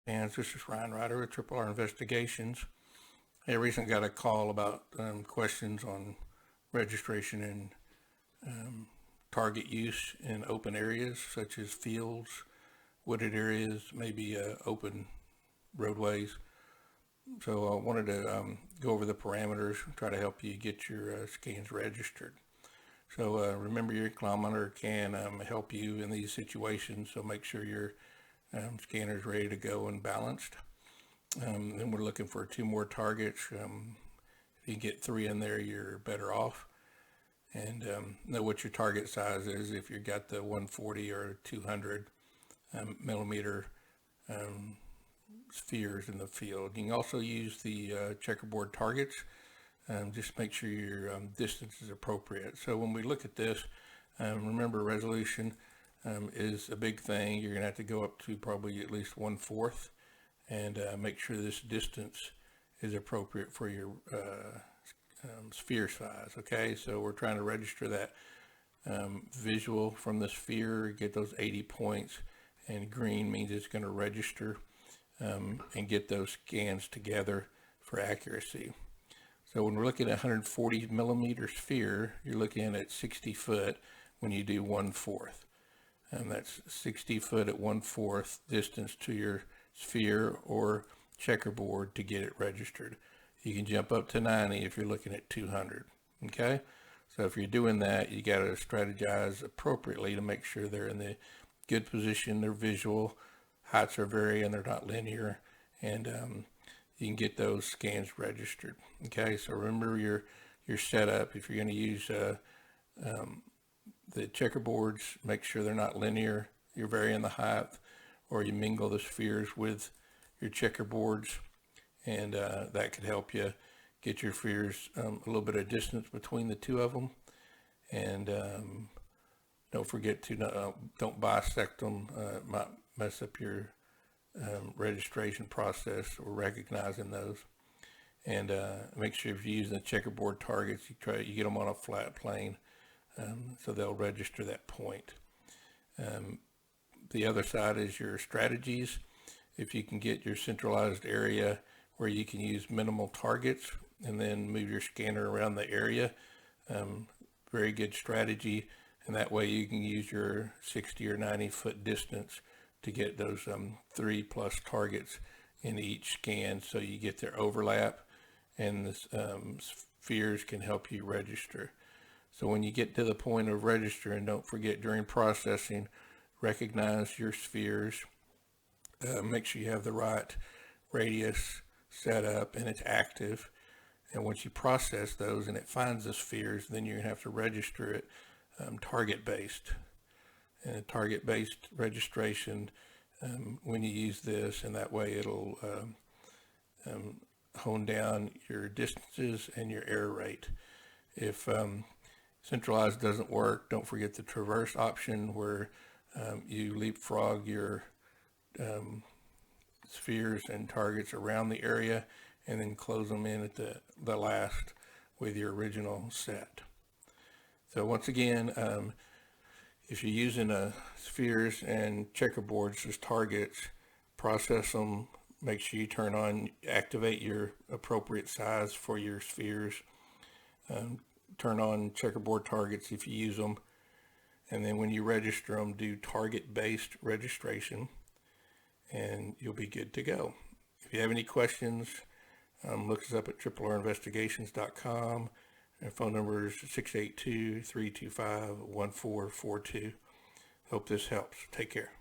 And this is Ryan Ryder with R Investigations. I recently got a call about questions on registration and target use in open areas such as fields, wooded areas, maybe open roadways. So I wanted to go over the parameters and try to help you get your scans registered. So remember, your kilometer can help you in these situations, so make sure your scanner is ready to go and balanced. Then we're looking for 2 more targets. If you get 3 in there, you're better off. And know what your target size is if you've got the 140 or 200 millimeter spheres in the field. You can also use the checkerboard targets. Just make sure your distance is appropriate. So when we look at this, remember, resolution is a big thing. You're going to have to go up to probably at least 1/4 and make sure this distance is appropriate for your sphere size. Okay, so we're trying to register that visual from the sphere, get those 80 points, and green means it's going to register and get those scans together for accuracy. So when we're looking at 140 millimeter sphere, you're looking at 60 foot when you do 1/4. And that's 60 foot at 1/4 distance to your sphere or checkerboard to get it registered. You can jump up to 90 if you're looking at 200. Okay, so if you're doing that, you got to strategize appropriately to make sure they're in the good position, they're visual, heights are varying, they're not linear, and you can get those scans registered. Okay, so remember your setup. If you're going to use the checkerboards, make sure they're not linear, you're varying the height, or you mingle the spheres with your checkerboards, and that could help you get your spheres a little bit of distance between the 2 of them. And don't forget to don't bisect them. It might mess up your registration process or recognizing those. And make sure if you're using the checkerboard targets, you get them on a flat plane, so they'll register that point. The other side is your strategies. If you can get your centralized area where you can use minimal targets and then move your scanner around the area, very good strategy. And that way you can use your 60 or 90 foot distance to get those 3+ targets in each scan, so you get their overlap, and the spheres can help you register. So when you get to the point of registering, don't forget during processing, recognize your spheres. Make sure you have the right radius set up and it's active. And once you process those and it finds the spheres, then you're going to have to register it target-based. And target-based registration, when you use this, and that way it'll hone down your distances and your error rate. If Centralized doesn't work, don't forget the traverse option, where you leapfrog your spheres and targets around the area and then close them in at the last with your original set. So once again, if you're using spheres and checkerboards as targets, process them, make sure you activate your appropriate size for your spheres, turn on checkerboard targets if you use them, and then when you register them, do target-based registration, and you'll be good to go. If you have any questions, look us up at RRinvestigations.com. Our phone number is 682-325-1442. Hope this helps. Take care.